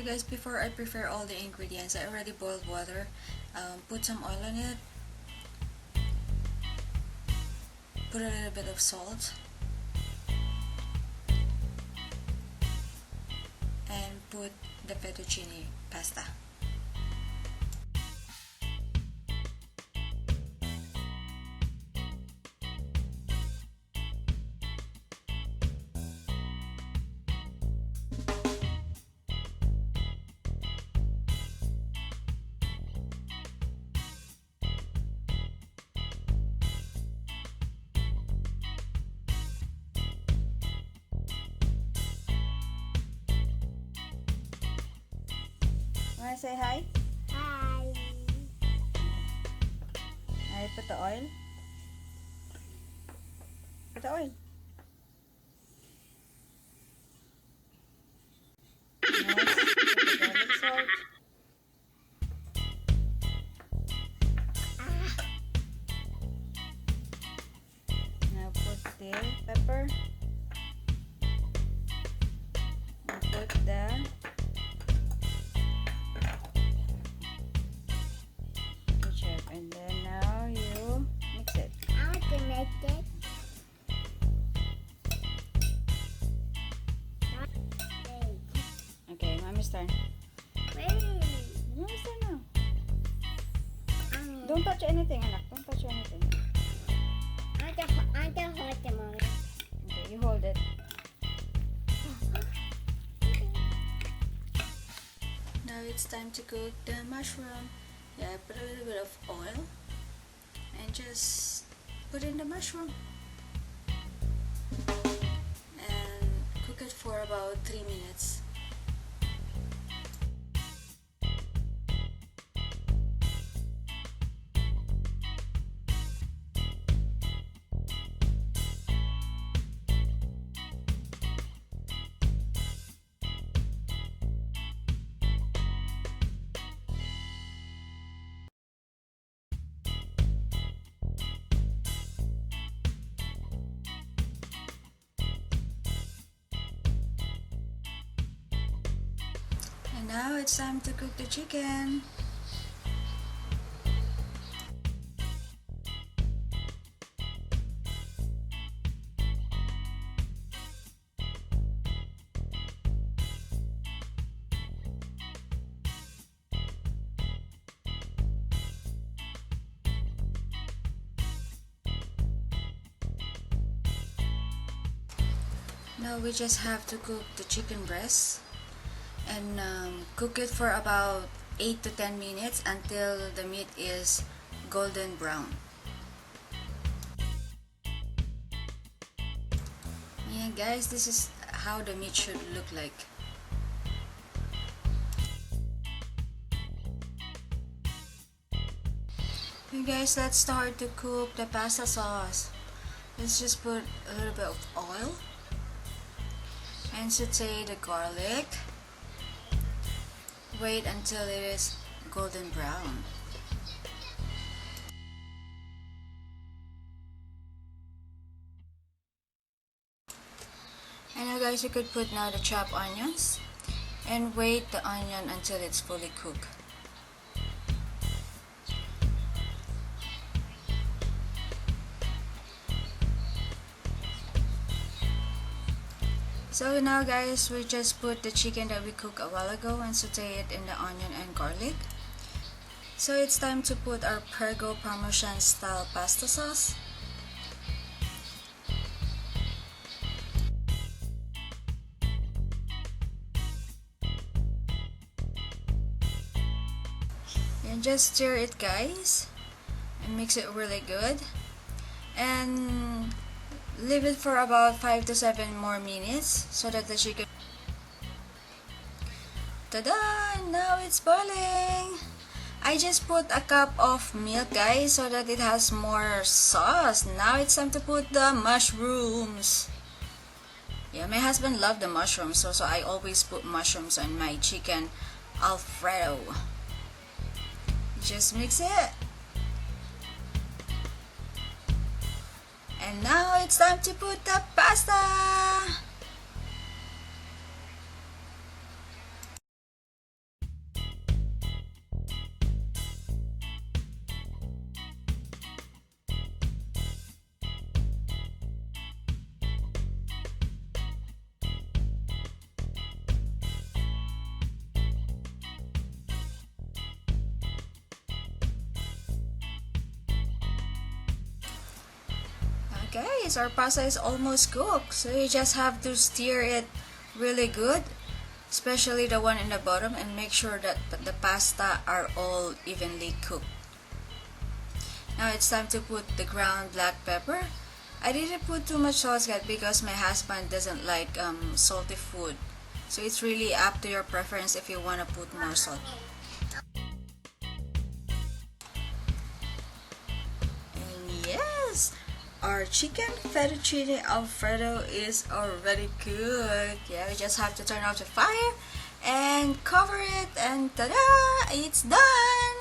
Okay guys, before I prepare all the ingredients, I already boiled water. Put some oil on it. Put a little bit of salt. And put the fettuccine pasta. Wanna say hi? Hi. I put the oil. Put the oil. Next, put the garlic salt. Now put the pepper. And put the ketchup. And then now you mix it. I want to make it. Okay, mommy's turn. Wait. Mommy's turn now. Mommy. Don't touch anything, anak. Don't touch anything. I want to hold the mommy. Okay, you hold it. Now it's time to cook the mushroom. Yeah, put a little bit of oil and just put in the mushroom and cook it for about 3 minutes. And now it's time to cook the chicken. Now we just have to cook the chicken breast and cook it for about 8 to 10 minutes until the meat is golden brown. Yeah guys, this is how the meat should look like. Okay guys, let's start to cook the pasta sauce. Let's just put a little bit of oil and saute the garlic. Wait until it is golden brown. And now guys, you could put now the chopped onions and wait the onion until it's fully cooked. So now guys, we just put the chicken that we cooked a while ago and saute it in the onion and garlic. So it's time to put our Prego Parmesan style pasta sauce. And just stir it guys and mix it really good. And leave it for about 5 to 7 more minutes so that the chicken. Ta-da! Now it's boiling! I just put a cup of milk guys so that it has more sauce. Now it's time to put the mushrooms. Yeah, my husband loved the mushrooms, so I always put mushrooms on my chicken Alfredo. Just mix it. And now it's time to put the pasta. guys, our pasta is almost cooked. So you just have to stir it really good, especially the one in the bottom, and make sure that the pasta are all evenly cooked. Now it's time to put the ground black pepper. I didn't put too much sauce guys because my husband doesn't like salty food. So it's really up to your preference if you want to put more salt. And yes, our chicken fettuccine Alfredo is already cooked. Yeah, we just have to turn off the fire and cover it, and ta-da! It's done!